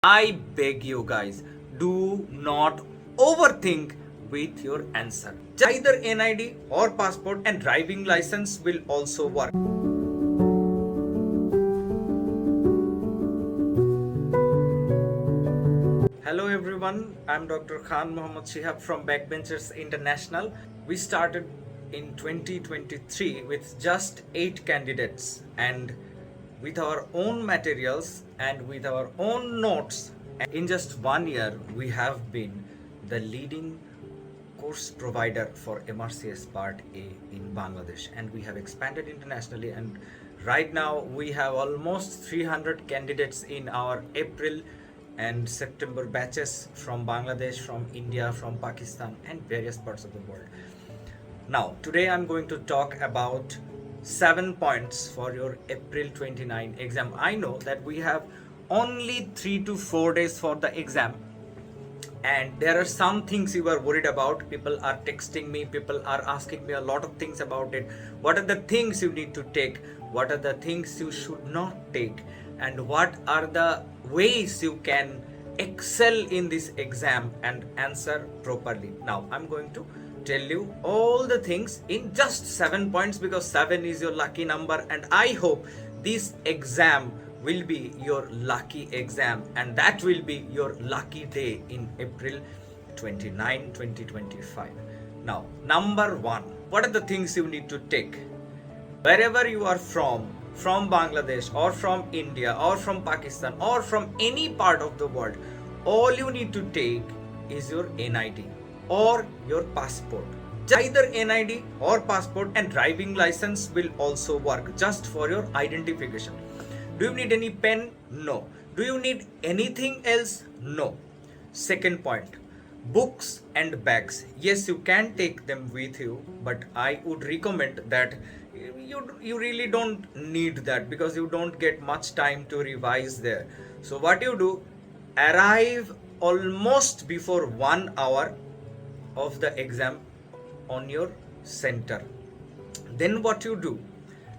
I beg you guys, do not overthink with your answer. Either NID or passport and driving license will also work. Hello everyone, I'm Dr. Khan Mohammad Shihab from Backbenchers International. We started in 2023 with just 8 candidates, and with our own materials and with our own notes, in just 1 year we have been the leading course provider for MRCS Part-A in Bangladesh, and we have expanded internationally, and right now we have almost 300 candidates in our April and September batches from Bangladesh, from India, from Pakistan and various parts of the world. Now, today I'm going to talk about 7 points for your April 29 exam. I know that we have only 3 to 4 days for the exam, and there are some things you are worried about. People are texting me, people are asking me a lot of things about it. What are the things you need to take, what are the things you should not take, and what are the ways you can excel in this exam and answer properly. Now I'm going to tell you all the things in just 7 points, because 7 is your lucky number, and I hope this exam will be your lucky exam, and that will be your lucky day in April 29, 2025. Now, number 1, what are the things you need to take? Wherever you are from Bangladesh or from India or from Pakistan or from any part of the world, all you need to take is your NID or your passport. Either NID or passport and driving license will also work, just for your identification. Do you need any pen? No. Do you need anything else? No. Second point, books and bags. Yes, you can take them with you, but I would recommend that you really don't need that, because you don't get much time to revise there. So what you do, arrive almost before 1 hour of the exam on your center. Then what you do,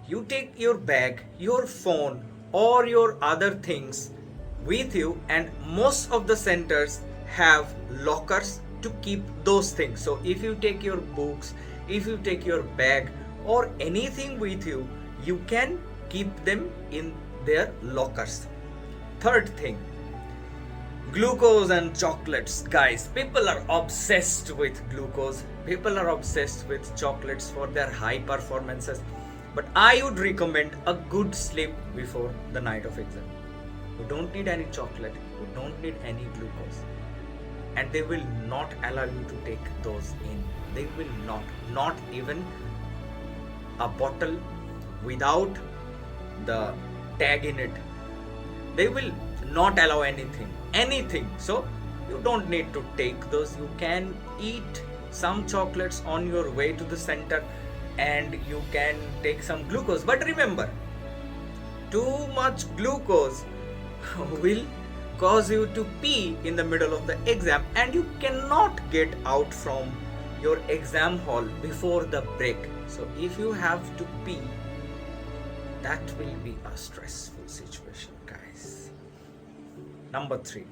you take your bag, your phone or your other things with you, and most of the centers have lockers to keep those things. So if you take your books, if you take your bag or anything with you, you can keep them in their lockers. Third thing, glucose and chocolates. Guys, people are obsessed with glucose, people are obsessed with chocolates for their high performances, but I would recommend a good sleep before the night of exam. You don't need any chocolate, you don't need any glucose, and they will not allow you to take those in. They will not even a bottle without the tag in it. They will not allow anything. So you don't need to take those. You can eat some chocolates on your way to the center, and you can take some glucose. But remember, too much glucose will cause you to pee in the middle of the exam, and you cannot get out from your exam hall before the break. So if you have to pee, that will be a stressful situation, guys. Number 3,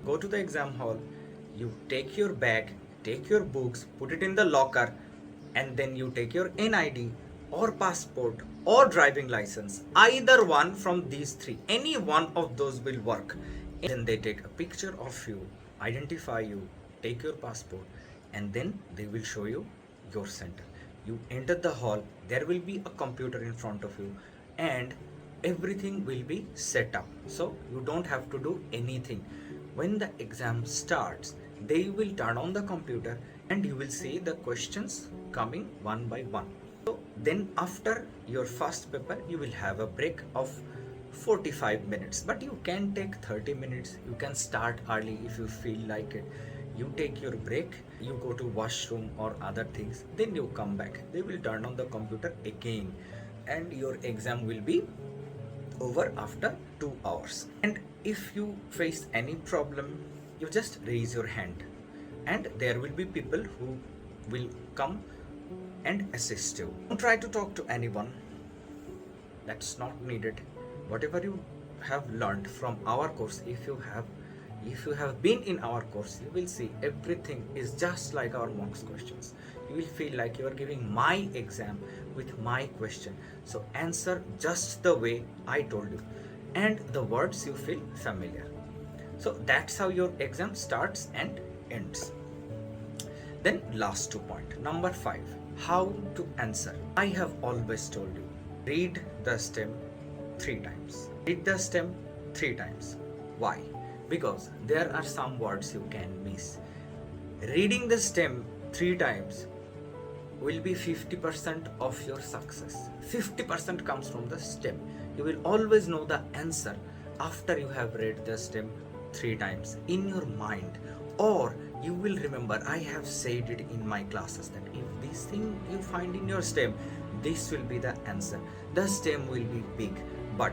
go to the exam hall, you take your bag, take your books, put it in the locker, and then you take your NID or passport or driving license. Either one from these 3, any one of those will work. Then they take a picture of you, identify you, take your passport, and then they will show you your center. You enter the hall, there will be a computer in front of you, and everything will be set up, so you don't have to do anything. When the exam starts, they will turn on the computer and you will see the questions coming one by one. So then after your first paper, you will have a break of 45 minutes, but you can take 30 minutes. You can start early if you feel like it. You take your break, you go to washroom or other things, then you come back. They will turn on the computer again, and your exam will be over after 2 hours. And if you face any problem, you just raise your hand, and there will be people who will come and assist you. Don't try to talk to anyone, that's not needed. Whatever you have learned from our course, if you have if you have been in our course, you will see everything is just like our mocks questions. You will feel like you are giving my exam with my question. So answer just the way I told you, and the words you feel familiar. So that's how your exam starts and ends. Then last 2 point. Number 5, how to answer. I have always told you, read the stem 3 times. Read the stem 3 times. Why? Because there are some words you can miss. Reading the stem 3 times will be 50% of your success. 50% comes from the stem. You will always know the answer after you have read the stem 3 times in your mind, or you will remember, I have said it in my classes, that if this thing you find in your stem, this will be the answer. The stem will be big, but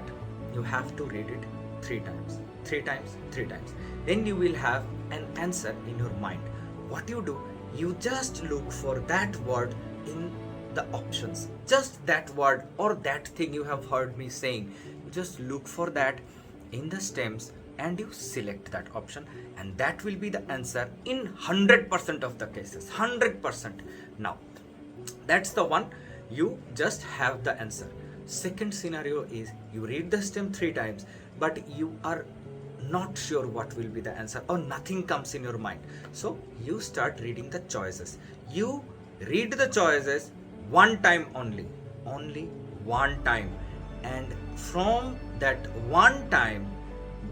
you have to read it 3 times, 3 times, 3 times. Then you will have an answer in your mind. What you do, you just look for that word in the options, just that word or that thing you have heard me saying. You just look for that in the stems and you select that option, and that will be the answer in 100% of the cases. 100%. Now that's the one, you just have the answer. Second scenario is, you read the stem 3 times, but you are not sure what will be the answer, or nothing comes in your mind. So you start reading the choices. You read the choices 1 time only 1 time, and from that 1 time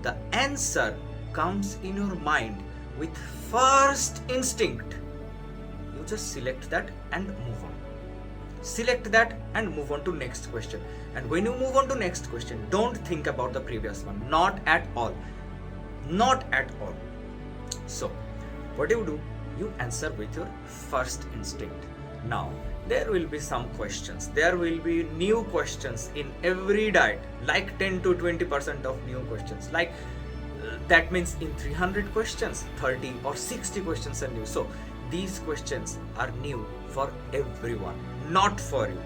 the answer comes in your mind with first instinct. You just select that and move on. Select that and move on to next question. And when you move on to next question, don't think about the previous one. Not at all. Not at all. So what do? You answer with your first instinct. Now there will be some questions. There will be new questions in every diet, like 10 to 20% of new questions. Like that means in 300 questions, 30 or 60 questions are new. So these questions are new for everyone, not for you,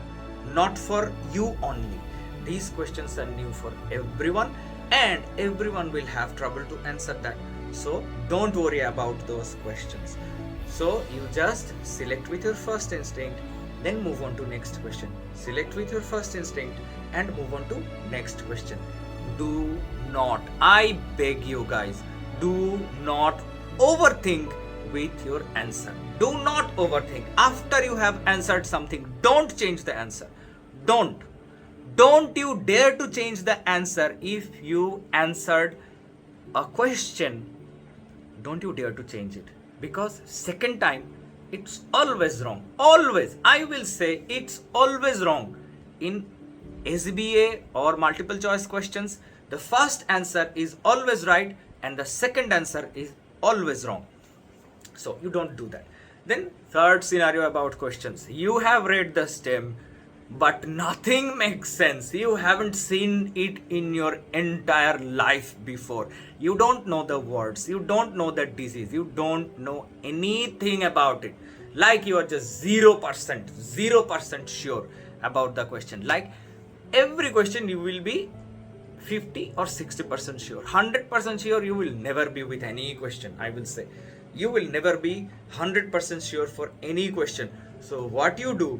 not for you only. These questions are new for everyone, and everyone will have trouble to answer that. So don't worry about those questions. So you just select with your first instinct, then move on to next question. Select with your first instinct and move on to next question. Do not, I beg you guys, do not overthink with your answer. Do not overthink. After you have answered something, don't change the answer. Don't you dare to change the answer. If you answered a question, don't you dare to change it, because second time it's always wrong. Always, I will say, it's always wrong. In SBA or multiple choice questions, the first answer is always right and the second answer is always wrong. So you don't do that. Then third scenario about questions. You have read the stem, but nothing makes sense. You haven't seen it in your entire life before. You don't know the words. You don't know the disease. You don't know anything about it. Like you are just 0% sure about the question. Like every question you will be 50 or 60% sure. 100% sure you will never be with any question, I will say. You will never be 100% sure for any question. So what you do,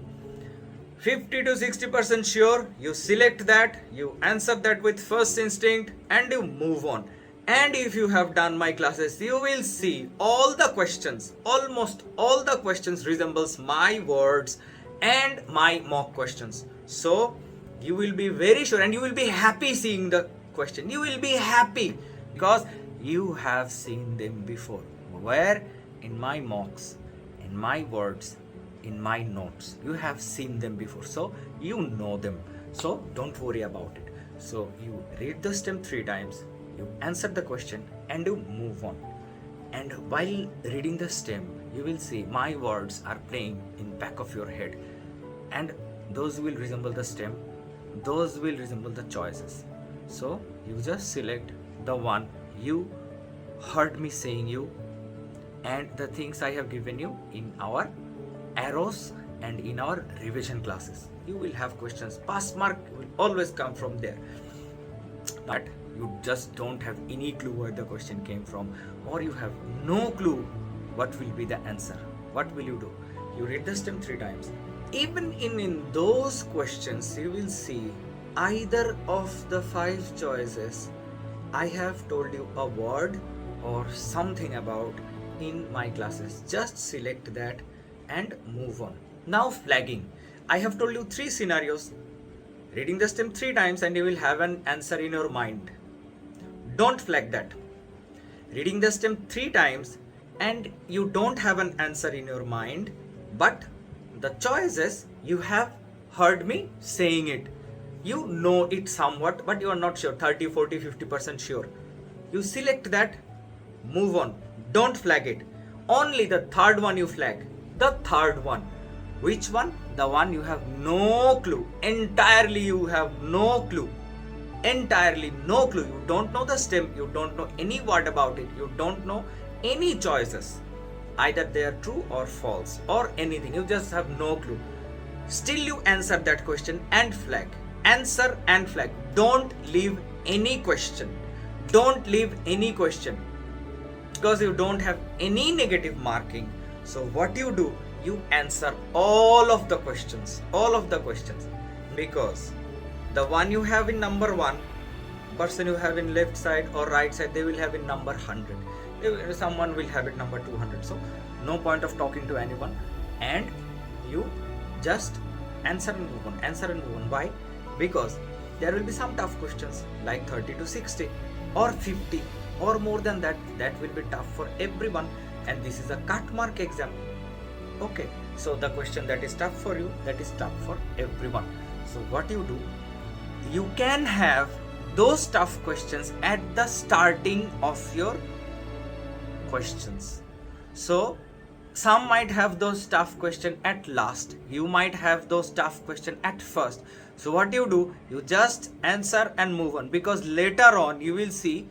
50 to 60% sure, you select that, you answer that with first instinct, and you move on. And if you have done my classes, you will see all the questions, almost all the questions resembles my words and my mock questions. So you will be very sure and you will be happy seeing the question. You will be happy because you have seen them before. Where? In my mocks, in my words, in my notes. You have seen them before, so you know them. So don't worry about it. So you read the stem 3 times, you answer the question, and you move on. And while reading the stem, you will see my words are playing in back of your head, and those will resemble the stem, those will resemble the choices. So you just select the one you heard me saying you, and the things I have given you in our arrows and in our revision classes. You will have questions. Pass mark will always come from there. But you just don't have any clue where the question came from, or you have no clue what will be the answer. What will you do? You read the stem 3 times. Even in those questions, you will see either of the 5 choices I have told you a word or something about in my classes. Just select that and move on. Now flagging. I have told you 3 scenarios. Reading the stem 3 times and you will have an answer in your mind. Don't flag that. Reading the stem 3 times and you don't have an answer in your mind, but the choices you have heard me saying it. You know it somewhat, but you are not sure, 30, 40, 50% sure. You select that, move on. Don't flag it. Only the third one you flag. The third one. Which one? The one you have no clue. Entirely you have no clue. Entirely no clue. You don't know the stem. You don't know any word about it. You don't know any choices. Either they are true or false or anything. You just have no clue. Still you answer that question and flag. Answer and flag. Don't leave any question. Don't leave any question. Because you don't have any negative marking. So what you do, you answer all of the questions. All of the questions. Because the one you have in number 1, person you have in left side or right side, they will have in number 100. Someone will have it number 200. So no point of talking to anyone. And you just answer and move on. Answer and move on. Why? Because there will be some tough questions like 30 to 60 or 50 or more than that. That will be tough for everyone, and this is a cut mark exam. Okay, so the question that is tough for you, that is tough for everyone. So what you do, you can have those tough questions at the starting of your questions. So some might have those tough questions at last. You might have those tough questions at first. So what you do, you just answer and move on, because later on you will see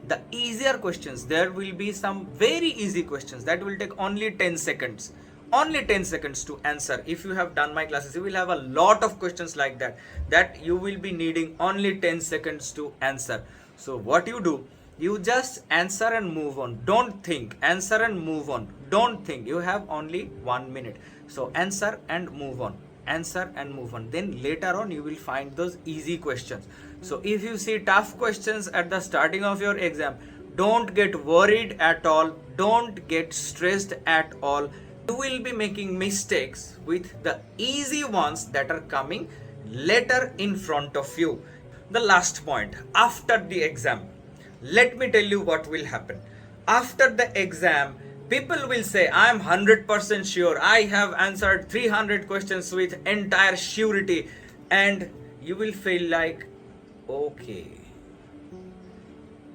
the easier questions. There will be some very easy questions that will take only 10 seconds. Only 10 seconds to answer. If you have done my classes, you will have a lot of questions like that you will be needing only 10 seconds to answer. So what you do, you just answer and move on. Don't think. Answer and move on. Don't think. You have only 1 minute. So answer and move on. Answer and move on. Then later on you will find those easy questions. So if you see tough questions at the starting of your exam, don't get worried at all. Don't get stressed at all. You will be making mistakes with the easy ones that are coming later in front of you. The last point, after the exam, let me tell you what will happen. After the exam, people will say, I am 100% sure. I have answered 300 questions with entire surety. And you will feel like, okay,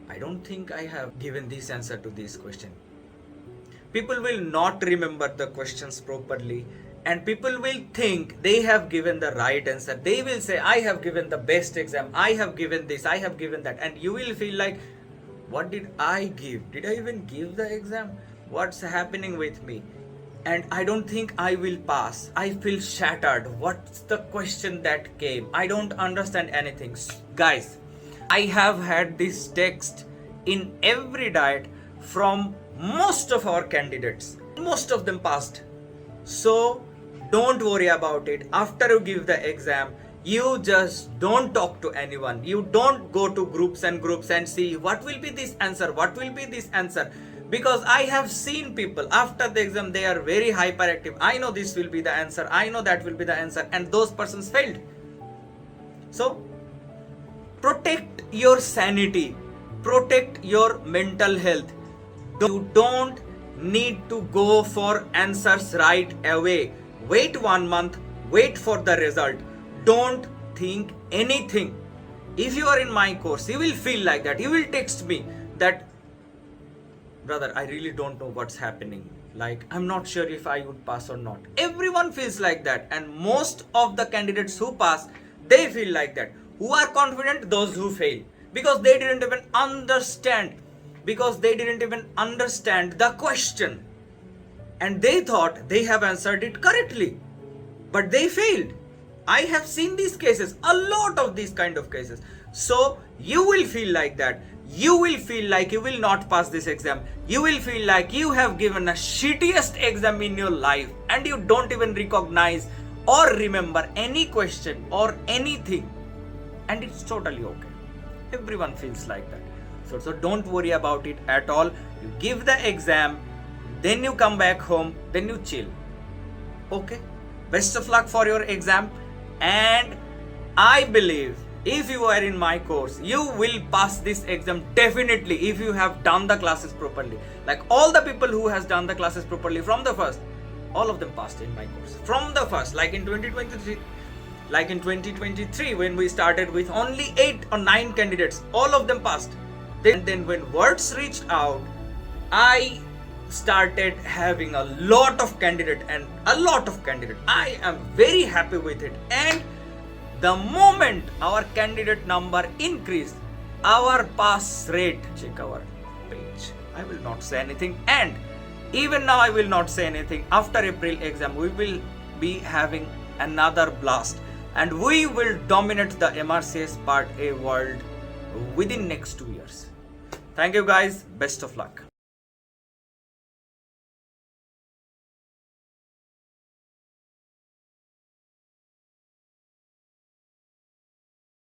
I don't think I have given this answer to this question. People will not remember the questions properly, and people will think they have given the right answer. They will say, I have given the best exam, I have given this, I have given that, and you will feel like, what did I give? Did I even give the exam? What's happening with me? And I don't think I will pass. I feel shattered. What's the question that came? I don't understand anything. Guys, I have had this text in every diet from most of our candidates. Most of them passed. So don't worry about it. After you give the exam, you just don't talk to anyone. You don't go to groups and see what will be this answer, what will be this answer. Because I have seen people after the exam, they are very hyperactive. I know this will be the answer, I know that will be the answer, and those persons failed. So protect your sanity, protect your mental health. You don't need to go for answers right away. Wait 1 month, wait for the result. Don't think anything. If you are in my course, you will feel like that. You will text me that, brother, I really don't know what's happening. Like, I'm not sure if I would pass or not. Everyone feels like that. And most of the candidates who pass, they feel like that. Who are confident? Those who fail. Because they didn't even understand. Because they didn't even understand the question. And they thought they have answered it correctly. But they failed. I have seen these cases. A lot of these kind of cases. So you will feel like that. You will feel like you will not pass this exam. You will feel like you have given a shittiest exam in your life and you don't even recognize or remember any question or anything. And it's totally okay. Everyone feels like that. So don't worry about it at all. You give the exam, then you come back home, then you chill. Okay? Best of luck for your exam. And I believe if you are in my course, you will pass this exam definitely if you have done the classes properly. Like all the people who has done the classes properly from the first, all of them passed in my course. From the first, like in 2023, when we started with only 8 or 9 candidates, all of them passed. Then when words reached out, I started having a lot of candidate. I am very happy with it. And the moment our candidate number increased, our pass rate, check our page. I will not say anything. And even now I will not say anything. After April exam, we will be having another blast. And we will dominate the MRCS Part A world within next 2 years. Thank you guys. Best of luck.